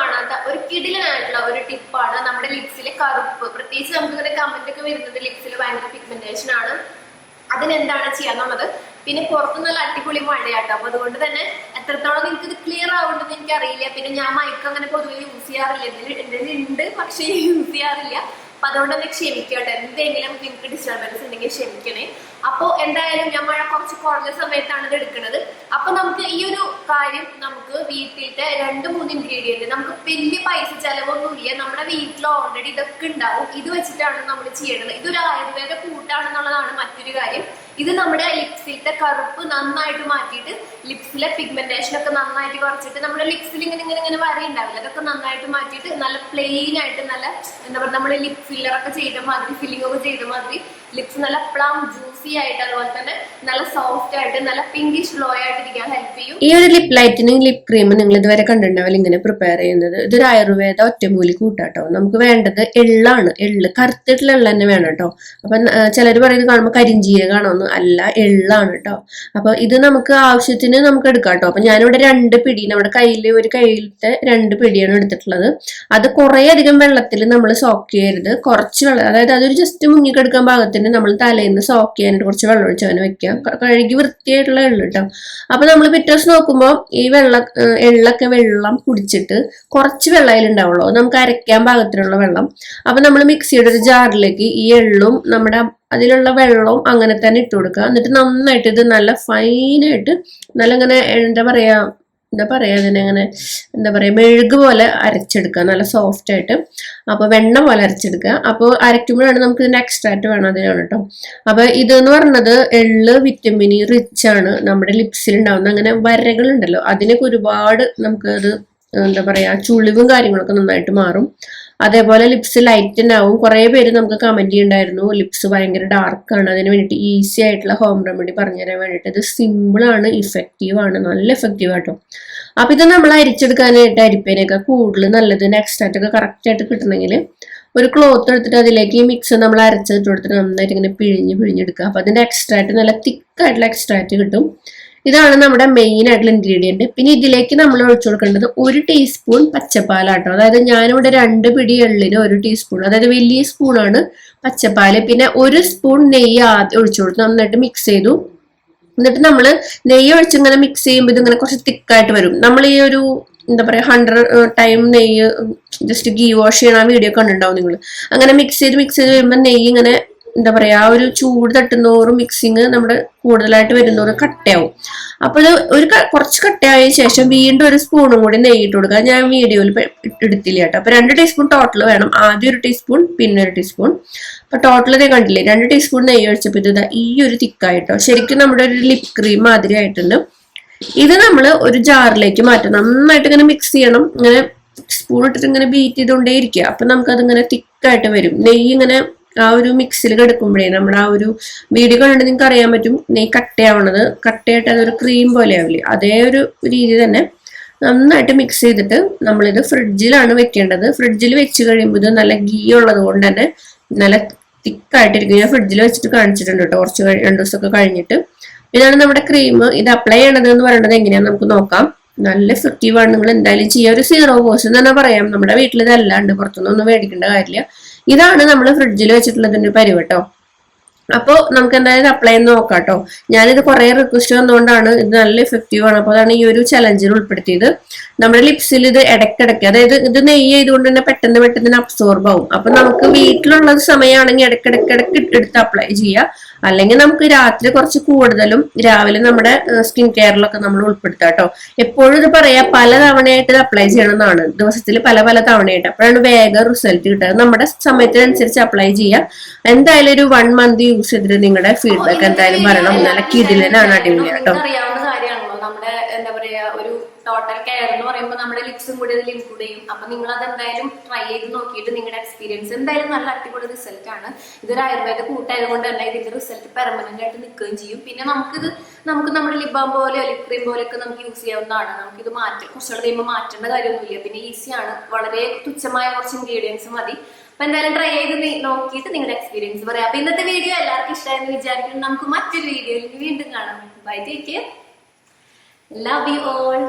കാണാത്ത ഒരു കിടിലനായിട്ടുള്ള ഒരു ടിപ്പാണ് നമ്മുടെ ലിപ്സിലെ കറുപ്പ്. പ്രത്യേകിച്ച് നമുക്ക് ഇങ്ങനെ കമന്റ് ഒക്കെ വരുന്നത് ലിപ്സിൽ ഭയങ്കര പിഗ്മെന്റേഷൻ ആണ്, അതിനെന്താണ് ചെയ്യാന്നുള്ളത്. പിന്നെ പുറത്ത് നല്ല അടിപൊളി മഴയാട്ടോ, അപ്പൊ അതുകൊണ്ട് തന്നെ എത്രത്തോളം നിങ്ങൾക്ക് ഇത് ക്ലിയർ ആവുണ്ടെന്ന് എനിക്കറിയില്ല. പിന്നെ ഞാൻ മൈക്ക് അങ്ങനെ പൊതുവെ യൂസ് ചെയ്യാറില്ല, എന്റെ ഉണ്ട് പക്ഷെ യൂസ് ചെയ്യാറില്ല. അപ്പൊ അതുകൊണ്ട് തന്നെ ക്ഷമിക്കട്ടെ, എന്തെങ്കിലും നിങ്ങൾക്ക് ഡിസ്റ്റർബൻസ് ഉണ്ടെങ്കിൽ ക്ഷമിക്കണേ. അപ്പോൾ എന്തായാലും ഞാൻ മഴ കുറച്ച് കുറഞ്ഞ സമയത്താണ് ഇത് എടുക്കുന്നത്. അപ്പൊ നമുക്ക് ഈ ഒരു കാര്യം നമുക്ക് വീട്ടിലത്തെ 2-3 ഇൻഗ്രീഡിയന്റ്, നമുക്ക് വലിയ പൈസ ചെലവൊന്നുമില്ല, നമ്മുടെ വീട്ടിൽ ഓൾറെഡി ഇതൊക്കെ ഉണ്ടാവും. ഇത് വെച്ചിട്ടാണ് നമ്മൾ ചെയ്യേണ്ടത്. ഇതൊരു ആയുർവേദ കൂട്ടാണെന്നുള്ളതാണ് മറ്റൊരു കാര്യം. ഇത് നമ്മുടെ ലിപ്സിലത്തെ കറുപ്പ് നന്നായിട്ട് മാറ്റിയിട്ട് ലിപ്സിലെ പിഗ്മെന്റേഷൻ ഒക്കെ നന്നായിട്ട് കുറച്ചിട്ട് നമ്മുടെ ലിപ്സിൽ ഇങ്ങനെ വരയുണ്ടാവില്ല, അതൊക്കെ നന്നായിട്ട് മാറ്റിയിട്ട് നല്ല പ്ലെയിൻ ആയിട്ട് നല്ല എന്താ പറയുക, നമ്മൾ ലിപ് ഫില്ലറൊക്കെ ചെയ്ത മാതിരി ഫില്ലിംഗ് ഒക്കെ ചെയ്ത മാതിരി ലിപ്സ് നല്ല പ്ലം ജ്യൂസി ആയിട്ട് അതുപോലെ തന്നെ നല്ല സോഫ്റ്റ് ആയിട്ട് നല്ല പിങ്കിഷ് ഗ്ലോ ആയിട്ട് ഇരിക്കാൻ ഹെൽപ്പ് ചെയ്യും. ഈ ഒരു ലിപ് ലൈറ്റനിങ് ലിപ് ക്രീം നിങ്ങൾ ഇതുവരെ കണ്ടിട്ടുണ്ടാവില്ല ഇങ്ങനെ പ്രിപ്പയർ ചെയ്യുന്നത്. ഇതൊരു ആയുർവേദ ഒറ്റമൂലി കൂട്ടാട്ടോ. നമുക്ക് വേണ്ടത് എള്ളാണ്. എള്ള് കറുത്തിട്ടുള്ള എള്ള് തന്നെ വേണം കേട്ടോ. അപ്പൊ ചിലർ പറയുന്നത് കാണുമ്പോൾ കരിഞ്ജീരകമാണോന്ന്, അല്ല, എള്ളാണ് കേട്ടോ. അപ്പൊ ഇത് നമുക്ക് ആവശ്യത്തിന് നമുക്ക് എടുക്കാം കേട്ടോ. അപ്പൊ ഞാനിവിടെ 2 പിടി, നമ്മുടെ ഒരു കയ്യിലത്തെ 2 പിടിയാണ് എടുത്തിട്ടുള്ളത്. അത് കുറെ അധികം വെള്ളത്തിൽ നമ്മൾ സോക്ക് ചെയ്യരുത്, കുറച്ച് വെള്ളം, അതായത് അതൊരു ജസ്റ്റ് മുങ്ങിക്കെടുക്കാൻ പാകത്തിന് നമ്മൾ തലേന്ന് സോക്ക് ചെയ്യാനായിട്ട് കുറച്ച് വെള്ളം ഒഴിച്ച് അങ്ങനെ വെക്കാം. കഴുകി വൃത്തിയായിട്ടുള്ള എള്ള് കേട്ടോ. അപ്പൊ നമ്മൾ പിറ്റേ ദിവസം നോക്കുമ്പോൾ ഈ എള്ളൊക്കെ വെള്ളം കുടിച്ചിട്ട് കുറച്ച് വെള്ളം അതിലുണ്ടാവുള്ളൂ, നമുക്ക് അരയ്ക്കാൻ പാകത്തിനുള്ള വെള്ളം. അപ്പൊ നമ്മൾ മിക്സിയുടെ ഒരു ജാറിലേക്ക് ഈ എള്ളും നമ്മുടെ അതിലുള്ള വെള്ളവും അങ്ങനെ തന്നെ ഇട്ട് കൊടുക്കുക. എന്നിട്ട് നന്നായിട്ട് ഇത് നല്ല ഫൈനായിട്ട് നല്ല ഇങ്ങനെ എന്താ പറയാ അതിനെങ്ങനെ മെഴുക് പോലെ അരച്ചെടുക്കുക, നല്ല സോഫ്റ്റ് ആയിട്ട്. അപ്പൊ വെണ്ണ പോലെ അരച്ചെടുക്കുക. അപ്പോൾ അരയ്ക്കുമ്പോഴാണ് നമുക്ക് ഇതിന്റെ എക്സ്ട്രാക്ട് വേണം, അതിനാണ് കേട്ടോ. അപ്പൊ ഇതെന്ന് പറയുന്നത് എള്ള് വിറ്റമിൻ റിച്ച് ആണ്. നമ്മുടെ ലിപ്സിൽ ഉണ്ടാവുന്ന അങ്ങനെ വരകൾ ഉണ്ടല്ലോ, അതിനൊക്കെ ഒരുപാട് നമുക്കത് എന്താ പറയാ ചുളിവും കാര്യങ്ങളൊക്കെ നന്നായിട്ട് മാറും. അതേപോലെ ലിപ്സ് ലൈറ്റൻ ആവും. കുറെ പേര് നമുക്ക് കമന്റ് ചെയ്യുന്നുണ്ടായിരുന്നു ലിപ്സ് ഭയങ്കര ഡാർക്കാണ്, അതിന് വേണ്ടിയിട്ട് ഈസി ആയിട്ടുള്ള ഹോം റെമഡി പറഞ്ഞുതരാൻ വേണ്ടിയിട്ട്. ഇത് സിമ്പിൾ ആണ്, ഇഫക്റ്റീവ് ആണ്, നല്ല എഫക്റ്റീവ് ആട്ടോ. അപ്പൊ ഇത് നമ്മൾ അരിച്ചെടുക്കാനായിട്ട് അരിപ്പേനൊക്കെ കൂടുതൽ നല്ലത് എക്സ്ട്രാക്റ്റ് ഒക്കെ കറക്റ്റ് ആയിട്ട് കിട്ടണമെങ്കിൽ ഒരു ക്ലോത്ത് എടുത്തിട്ട് അതിലേക്ക് ഈ മിക്സ് നമ്മൾ അരച്ചിട്ട് കൊടുത്തിട്ട് നന്നായിട്ട് ഇങ്ങനെ പിഴിഞ്ഞെടുക്കുക. അപ്പൊ അതിന്റെ എക്സ്ട്രാക്റ്റ് നല്ല തിക്കായിട്ടുള്ള എക്സ്ട്രാക്റ്റ് കിട്ടും. ഇതാണ് നമ്മുടെ മെയിൻ ആയിട്ടുള്ള ഇൻഗ്രീഡിയന്റ്. പിന്നെ ഇതിലേക്ക് നമ്മൾ ഒഴിച്ചു കൊടുക്കേണ്ടത് 1 ടീസ്പൂൺ പച്ചപ്പാലാട്ടോ. അതായത് ഞാനിവിടെ 2 പിടി എള്ളിന് 1 ടീസ്പൂൺ, അതായത് വലിയ സ്പൂണാണ് പച്ചപ്പാല്. പിന്നെ 1 സ്പൂൺ നെയ്യ് ആദ്യം ഒഴിച്ചു കൊടുത്ത് നന്നായിട്ട് മിക്സ് ചെയ്തു. എന്നിട്ട് നമ്മൾ നെയ്യ് ഒഴിച്ചിങ്ങനെ മിക്സ് ചെയ്യുമ്പോൾ ഇതിങ്ങനെ കുറച്ച് തിക്കായിട്ട് വരും. നമ്മൾ ഈ ഒരു എന്താ പറയാ 100 ടൈം നെയ്യ് ജസ്റ്റ് ഗീ വാഷ് ചെയ്യണ വീഡിയോ കണ്ടിട്ടുണ്ടാവും നിങ്ങൾ. അങ്ങനെ മിക്സ് ചെയ്ത് വരുമ്പോൾ നെയ്യ് ഇങ്ങനെ എന്താ പറയാ ആ ഒരു ചൂട് തട്ടുന്നോറും മിക്സിങ് നമ്മുടെ കൂടുതലായിട്ട് വരുന്നോറും കട്ടയാവും. അപ്പൊ ഇത് കുറച്ച് കട്ടയായ ശേഷം വീണ്ടും 1 സ്പൂണും കൂടി നെയ്യിട്ട് കൊടുക്കുക. ഞാൻ വീഡിയോയിൽ എടുത്തില്ല കേട്ടോ. അപ്പൊ 2 ടീസ്പൂൺ ടോട്ടൽ വേണം. ആദ്യം 1 ടീസ്പൂൺ പിന്നെ 1 ടീസ്പൂൺ. അപ്പൊ ടോട്ടൽ ഇതേ കണ്ടില്ലേ, 2 ടീസ്പൂൺ നെയ്യ് ഒഴിച്ചപ്പോൾ ഇത് ഈ ഒരു തിക്കായിട്ടോ. ശരിക്കും നമ്മുടെ ഒരു ലിപ് ക്രീം മാതിരി ആയിട്ടുണ്ട്. ഇത് നമ്മൾ ഒരു ജാറിലേക്ക് മാറ്റണം. നന്നായിട്ട് ഇങ്ങനെ മിക്സ് ചെയ്യണം. ഇങ്ങനെ സ്പൂൺ ഇട്ടിട്ട് ഇങ്ങനെ ബീറ്റ് ചെയ്തുകൊണ്ടേ ഇരിക്കുക. അപ്പൊ നമുക്കതിങ്ങനെ തിക്കായിട്ട് വരും. നെയ്യ് ഇങ്ങനെ ആ ഒരു മിക്സിൽ കിടക്കുമ്പോഴേ നമ്മുടെ ആ ഒരു വീഡിയോ കണ്ടിട്ട് നിങ്ങൾക്ക് അറിയാൻ പറ്റും നെയ്യ് കട്ടയാവണത്. കട്ടയായിട്ട് അതൊരു ക്രീം പോലെ ആവില്ലേ, അതേ ഒരു രീതി തന്നെ നന്നായിട്ട് മിക്സ് ചെയ്തിട്ട് നമ്മളിത് ഫ്രിഡ്ജിലാണ് വെക്കേണ്ടത്. ഫ്രിഡ്ജിൽ വെച്ച് കഴിയുമ്പോൾ ഇത് നല്ല ഗീ ഉള്ളത് കൊണ്ട് തന്നെ നല്ല തിക്കായിട്ടിരിക്കും. ഞാൻ ഫ്രിഡ്ജിൽ വെച്ചിട്ട് കാണിച്ചിട്ടുണ്ട് കേട്ടോ, കുറച്ച് 2 ദിവസമൊക്കെ കഴിഞ്ഞിട്ട്. ഇതാണ് നമ്മുടെ ക്രീം. ഇത് അപ്ലൈ ചെയ്യണത് എന്ന് പറയുന്നത് എങ്ങനെയാന്ന് നമുക്ക് നോക്കാം. നല്ല എഫക്റ്റീവ് ആണ്. നിങ്ങൾ എന്തായാലും ചെയ്യുക. ഒരു 0 കോഴ്സ് എന്ന് തന്നെ പറയാം. നമ്മുടെ വീട്ടിൽ ഇതല്ലാണ്ട് പുറത്തുനിന്നൊന്നും മേടിക്കേണ്ട കാര്യമില്ല. ഇതാണ് നമ്മൾ ഫ്രിഡ്ജിൽ വെച്ചിട്ടുള്ളതിന്റെ പരിവട്ടോ. അപ്പോൾ നമുക്ക് എന്തായാലും അപ്ലൈ ചെയ്ത് നോക്കാം കേട്ടോ. ഞാനിത് കുറെ റിക്വസ്റ്റ് വന്നുകൊണ്ടാണ് ഇത് നല്ല എഫക്റ്റീവ് ആണ്. അപ്പോൾ അതാണ് ഈ ഒരു ചലഞ്ചിൽ ഉൾപ്പെടുത്തിയത്. നമ്മുടെ ലിപ്സിൽ ഇത് ഇടയ്ക്കിടയ്ക്ക്, അതായത് ഇത് നെയ്യ് ചെയ്തുകൊണ്ട് തന്നെ പെട്ടെന്ന് അബ്സോർബ് ആവും. അപ്പൊ നമുക്ക് വീട്ടിലുള്ള സമയമാണെങ്കിൽ ഇടയ്ക്കിടയ്ക്ക് എടുത്ത് അപ്ലൈ ചെയ്യാം. അല്ലെങ്കിൽ നമുക്ക് രാത്രി കുറച്ച് കൂടുതലും രാവിലെ നമ്മുടെ സ്കിൻ കെയറിലൊക്കെ നമ്മൾ ഉൾപ്പെടുത്താം കേട്ടോ. എപ്പോഴും ഇത് പറയാ പല തവണയായിട്ട് ഇത് അപ്ലൈ ചെയ്യണമെന്നാണ്, ദിവസത്തിൽ പല തവണയായിട്ട്. അപ്പോഴാണ് വേഗം റിസൾട്ട് കിട്ടുക. നമ്മുടെ സമയത്തിനനുസരിച്ച് അപ്ലൈ ചെയ്യാം. എന്തായാലും ഒരു 1 മന്ത് യൂസ് ചെയ്തിട്ട് നിങ്ങളുടെ ഫീഡ്ബാക്ക് എന്തായാലും പറയണം. നല്ല കിടിലനാണ്, അടിപൊളി കേട്ടോ. നമ്മുടെ എന്താ പറയാ ഒരു ടോട്ടൽ കെയർ എന്ന് പറയുമ്പോൾ നമ്മുടെ ലിപ്സും കൂടി അതിൽ ഇൻക്ലൂഡ് ചെയ്യും. അപ്പൊ നിങ്ങൾ അത് എന്തായാലും ട്രൈ ചെയ്ത് നോക്കിയിട്ട് നിങ്ങളുടെ എക്സ്പീരിയൻസ് എന്തായാലും നല്ല അടിപൊളി റിസൾട്ട് ആണ്. ഇതൊരു ആയുർവേദ കൂട്ടായത് കൊണ്ട് തന്നെ ഇതിന്റെ റിസൾട്ട് പെർമനന്റ് ആയിട്ട് നിൽക്കുകയും ചെയ്യും. പിന്നെ നമുക്ക് നമ്മുടെ ലിപ് ബാം പോലെ ലിപ് ക്രീം പോലെയൊക്കെ നമുക്ക് യൂസ് ചെയ്യാവുന്നതാണ്. നമുക്കിത് കുറച്ചുകൂടെ കഴിയുമ്പോൾ മാറ്റേണ്ട കാര്യമൊന്നുമില്ല. പിന്നെ ഈസിയാണ്, വളരെ തുച്ഛമായ കുറച്ച് ഇൻഗ്രീഡിയൻസ് മതി. അപ്പൊ എന്തായാലും ട്രൈ ചെയ്ത് നോക്കിയിട്ട് നിങ്ങളുടെ എക്സ്പീരിയൻസ് പറയാം. അപ്പൊ ഇന്നത്തെ വീഡിയോ എല്ലാവർക്കും ഇഷ്ടമായെന്ന് വിചാരിക്കുന്നു. നമുക്ക് മറ്റൊരു വീഡിയോയിൽ വീണ്ടും കാണാം. Bye, take care, love you all.